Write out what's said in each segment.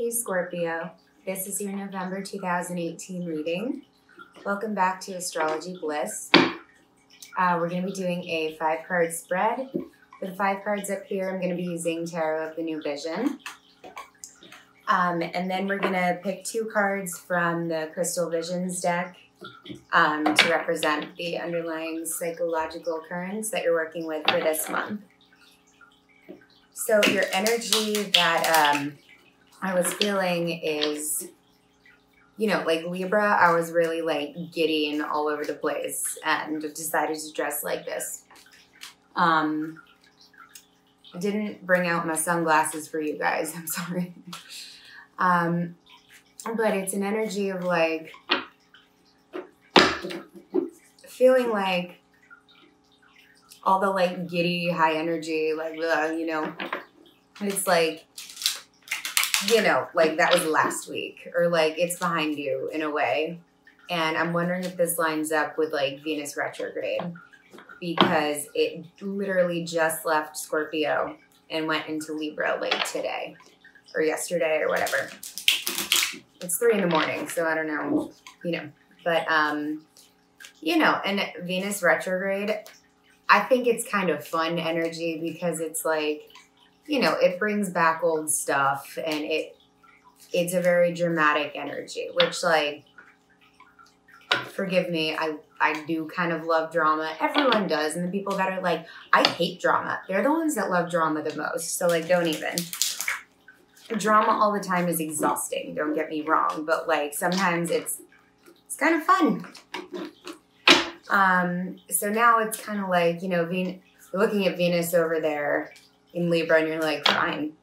Hey Scorpio, this is your November 2018 reading. Welcome back to Astrology Bliss. We're going to be doing a 5-card spread. For the 5 cards up here, I'm going to be using Tarot of the New Vision. And then we're going to pick 2 cards from the Crystal Visions deck to represent the underlying psychological currents that you're working with for this month. So your energy that I was feeling is, you know, like Libra, I was really like giddy and all over the place and decided to dress like this. I didn't bring out my sunglasses for you guys, I'm sorry. But it's an energy of like feeling like all the like giddy, high energy, like, you know, it's like, you know, like that was last week or like it's behind you in a way. And I'm wondering if this lines up with like Venus retrograde because it literally just left Scorpio and went into Libra like today or yesterday or whatever. It's 3 in the morning, so I don't know, you know, but, you know, and Venus retrograde, I think it's kind of fun energy because it's like, you know, it brings back old stuff and it's a very dramatic energy, which like, forgive me, I do kind of love drama. Everyone does. And the people that are like, I hate drama, they're the ones that love drama the most. So like, don't even. Drama all the time is exhausting. Don't get me wrong. But like, sometimes it's kind of fun. So now it's kind of like, you know, looking at Venus over there in Libra and you're like, fine.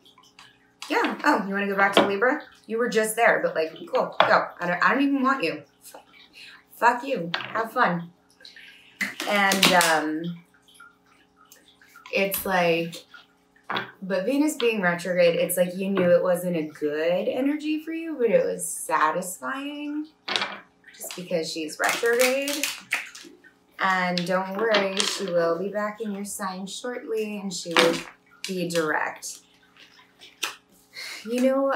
Yeah. Oh, you want to go back to Libra? You were just there, but like, cool, go. I don't even want you. Fuck you. Have fun. And, it's like, but Venus being retrograde, it's like you knew it wasn't a good energy for you, but it was satisfying just because she's retrograde. And don't worry, she will be back in your sign shortly and she will be direct. You know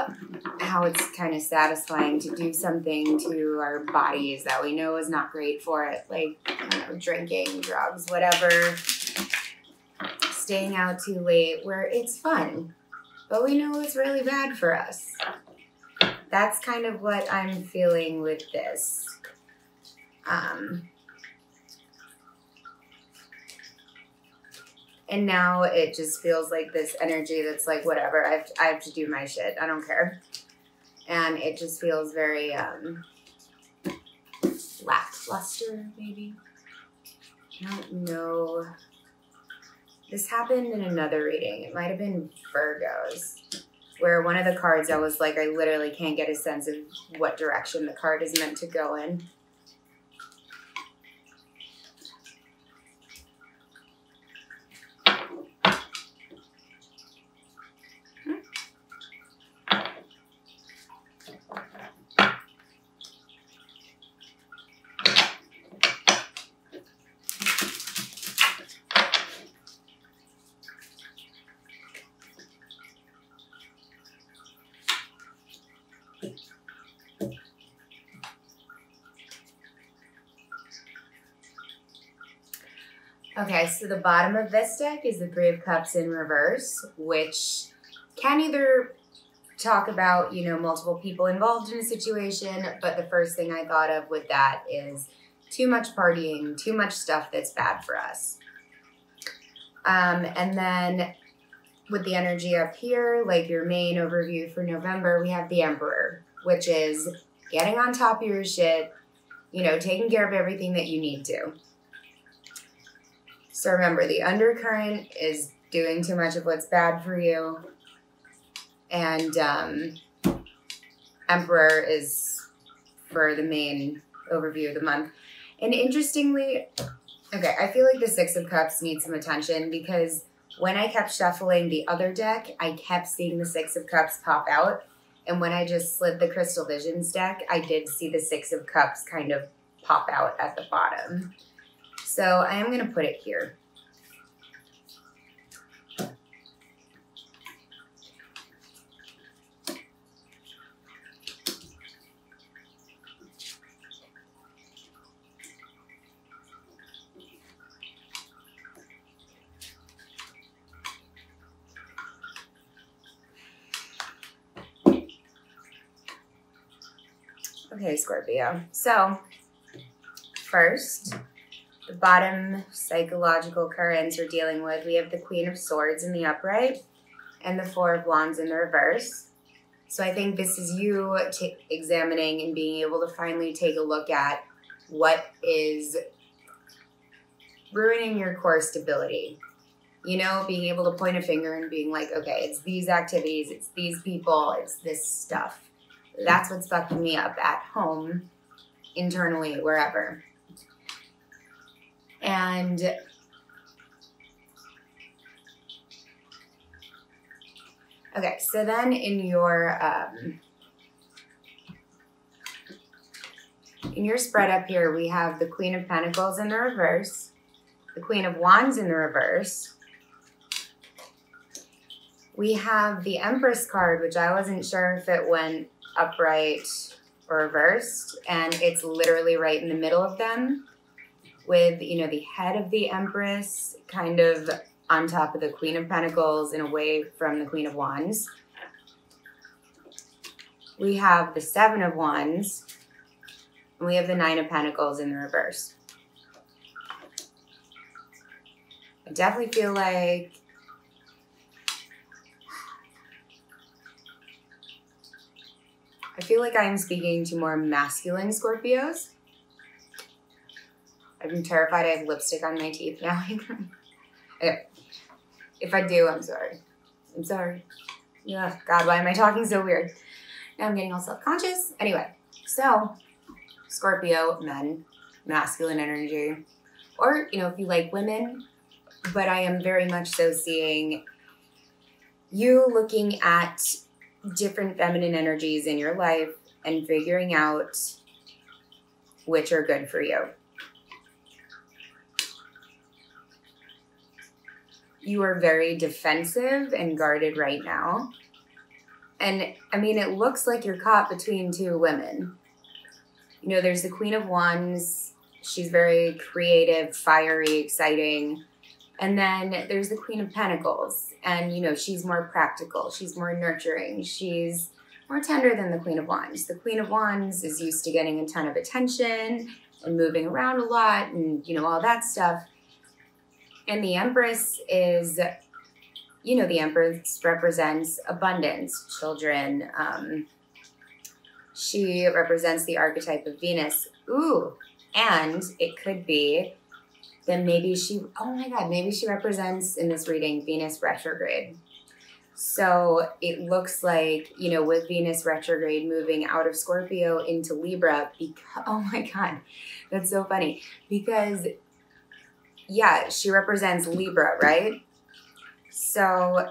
how it's kind of satisfying to do something to our bodies that we know is not great for it, like, I don't know, drinking, drugs, whatever, staying out too late, where it's fun, but we know it's really bad for us. That's kind of what I'm feeling with this. And now it just feels like this energy that's like, whatever, I have to do my shit. I don't care. And it just feels very lackluster, maybe. I don't know. This happened in another reading. It might have been Virgo's, where one of the cards I was like, I literally can't get a sense of what direction the card is meant to go in. Okay, so the bottom of this deck is the 3 of Cups in reverse, which can either talk about, you know, multiple people involved in a situation, but the first thing I thought of with that is too much partying, too much stuff that's bad for us. And then with the energy up here, like your main overview for November, we have the Emperor, which is getting on top of your shit, you know, taking care of everything that you need to. So remember, the undercurrent is doing too much of what's bad for you. And Emperor is for the main overview of the month. And interestingly, okay, I feel like the 6 of Cups needs some attention because when I kept shuffling the other deck, I kept seeing the 6 of Cups pop out. And when I just slid the Crystal Visions deck, I did see the 6 of Cups kind of pop out at the bottom. So I am going to put it here. Okay, Scorpio. So, first, the bottom psychological currents we're dealing with, we have the Queen of Swords in the upright and the Four of Wands in the reverse. So I think this is you examining and being able to finally take a look at what is ruining your core stability. You know, being able to point a finger and being like, okay, it's these activities, it's these people, it's this stuff. That's what's fucking me up at home, internally, wherever. And okay, so then in your spread up here, we have the Queen of Pentacles in the reverse, the Queen of Wands in the reverse. We have the Empress card, which I wasn't sure if it went upright or reversed, and it's literally right in the middle of them with, you know, the head of the Empress kind of on top of the Queen of Pentacles and away from the Queen of Wands. We have the Seven of Wands, and we have the Nine of Pentacles in the reverse. I definitely feel like I'm speaking to more masculine Scorpios. I'm terrified I have lipstick on my teeth now. Okay. If I do, I'm sorry. I'm sorry. Yeah, God, why am I talking so weird? Now I'm getting all self-conscious. Anyway, so Scorpio, men, masculine energy. Or, you know, if you like women, but I am very much so seeing you looking at different feminine energies in your life and figuring out which are good for you. You are very defensive and guarded right now. And I mean, it looks like you're caught between two women. You know, there's the Queen of Wands. She's very creative, fiery, exciting. And then there's the Queen of Pentacles. And, you know, she's more practical. She's more nurturing. She's more tender than the Queen of Wands. The Queen of Wands is used to getting a ton of attention and moving around a lot and, you know, all that stuff. And the Empress is, you know, the Empress represents abundance, children. She represents the archetype of Venus. Ooh, and it could be that maybe she, oh my God, maybe she represents in this reading Venus retrograde. So it looks like, you know, with Venus retrograde moving out of Scorpio into Libra, because, oh my God, that's so funny. Because, yeah, she represents Libra, right? So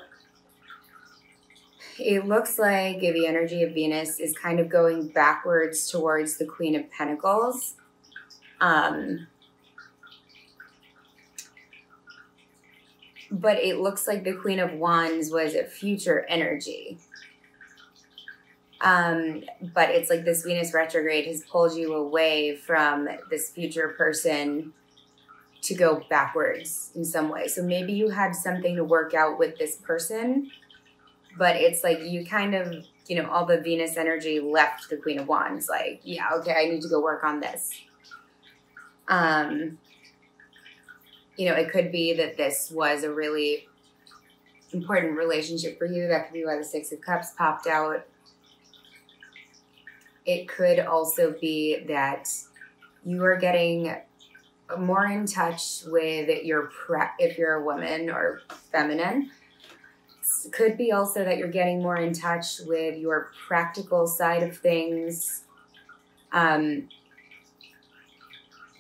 it looks like the energy of Venus is kind of going backwards towards the Queen of Pentacles. But it looks like the Queen of Wands was a future energy. But it's like this Venus retrograde has pulled you away from this future person to go backwards in some way. So maybe you had something to work out with this person, but it's like you kind of, you know, all the Venus energy left the Queen of Wands. Like, yeah, okay, I need to go work on this. You know, it could be that this was a really important relationship for you. That could be why the Six of Cups popped out. It could also be that you are getting more in touch with your if you're a woman or feminine. It could be also that you're getting more in touch with your practical side of things,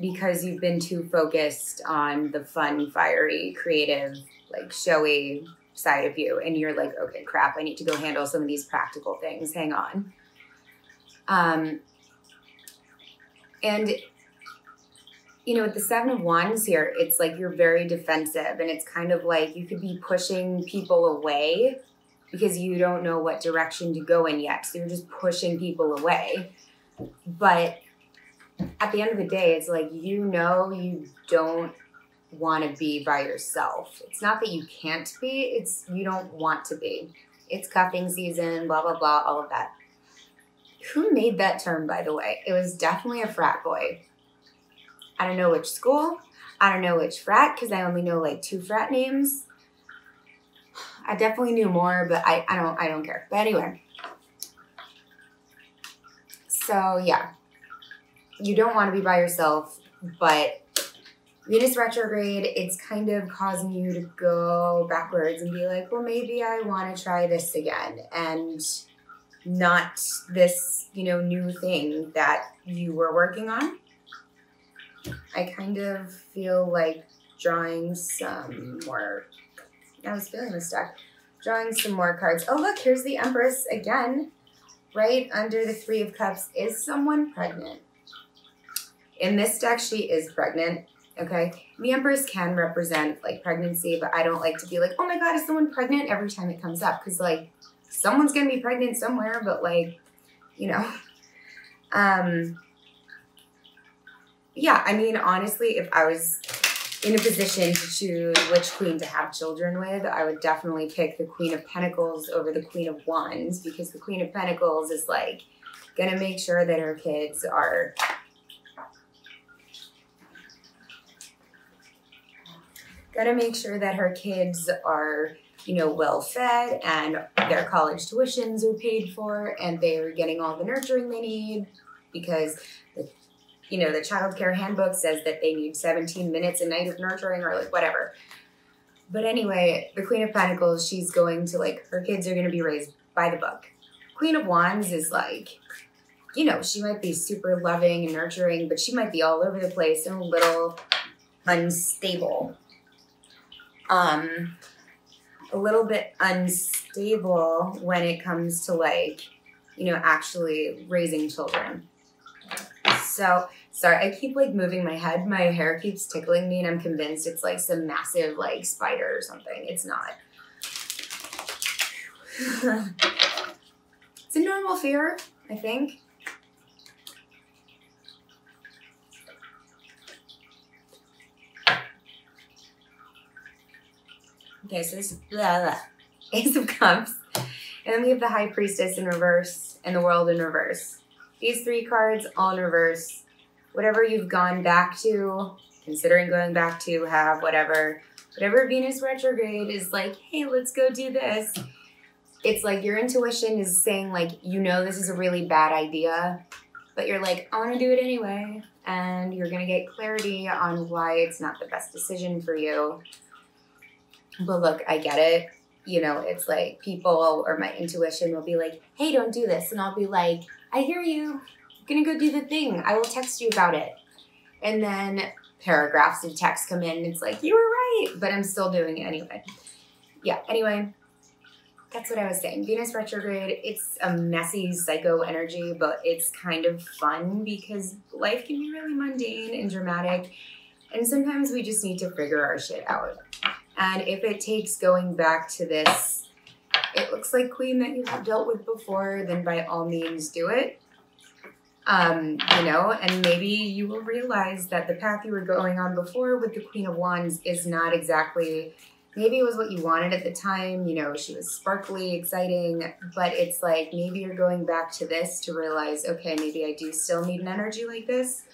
because you've been too focused on the fun, fiery, creative, like showy side of you. And you're like, okay, crap, I need to go handle some of these practical things. Hang on. And, you know, with the Seven of Wands here, it's like you're very defensive. And it's kind of like you could be pushing people away because you don't know what direction to go in yet. So you're just pushing people away. But at the end of the day, it's like, you know, you don't want to be by yourself. It's not that you can't be, it's you don't want to be. It's cuffing season, blah, blah, blah, all of that. Who made that term, by the way? It was definitely a frat boy. I don't know which school. I don't know which frat, because I only know like 2 frat names. I definitely knew more, but I don't care. But anyway. So yeah. You don't want to be by yourself, but Venus retrograde, it's kind of causing you to go backwards and be like, well, maybe I want to try this again, and not this, you know, new thing that you were working on. I kind of feel like drawing some more. I was feeling this deck. Drawing some more cards. Oh, look, here's the Empress again. Right under the 3 of Cups. Is someone pregnant? In this deck, she is pregnant. Okay. The Empress can represent like pregnancy, but I don't like to be like, oh my God, is someone pregnant every time it comes up? Because like someone's going to be pregnant somewhere, but like, you know, yeah, I mean, honestly, if I was in a position to choose which queen to have children with, I would definitely pick the Queen of Pentacles over the Queen of Wands, because the Queen of Pentacles is like going to make sure that her kids are you know, well fed, and their college tuitions are paid for, and they're getting all the nurturing they need, because you know, the child care handbook says that they need 17 minutes a night of nurturing, or like whatever. But anyway, the Queen of Pentacles, she's going to like, her kids are going to be raised by the book. Queen of Wands is like, you know, she might be super loving and nurturing, but she might be all over the place and a little unstable. A little bit unstable when it comes to like, you know, actually raising children. So, sorry, I keep like moving my head. My hair keeps tickling me and I'm convinced it's like some massive like spider or something. It's not. It's a normal fear, I think. Okay, so this is Ace of Cups. And then we have the High Priestess in reverse and the World in reverse. These 3 cards all in reverse. Whatever you've gone back to, considering going back to, have whatever Venus retrograde is like, hey, let's go do this. It's like your intuition is saying like, you know, this is a really bad idea, but you're like, I want to do it anyway. And you're going to get clarity on why it's not the best decision for you. But look, I get it. You know, it's like people or my intuition will be like, hey, don't do this. And I'll be like, I hear you. I'm going to go do the thing. I will text you about it. And then paragraphs of text come in. And it's like, you were right. But I'm still doing it anyway. Yeah, anyway, that's what I was saying. Venus retrograde, it's a messy psycho energy, but it's kind of fun because life can be really mundane and dramatic. And sometimes we just need to figure our shit out. And if it takes going back to this, it looks like queen that you have dealt with before, then by all means do it. You know, and maybe you will realize that the path you were going on before with the Queen of Wands is not exactly, maybe it was what you wanted at the time. You know, she was sparkly, exciting, but it's like maybe you're going back to this to realize, okay, maybe I do still need an energy like this.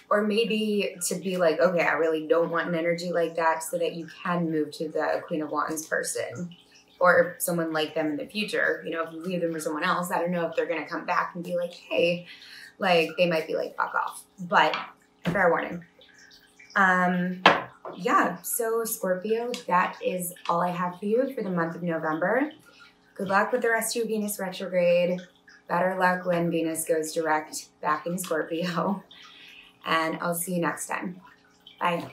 Or maybe to be like, okay, I really don't want an energy like that, so that you can move to the Queen of Wands person or someone like them in the future. You know, if you leave them for someone else, I don't know if they're going to come back and be like, hey, like they might be like, fuck off. But fair warning. Yeah, so Scorpio, that is all I have for you for the month of November. Good luck with the rest of your Venus retrograde. Better luck when Venus goes direct back in Scorpio. And I'll see you next time. Bye.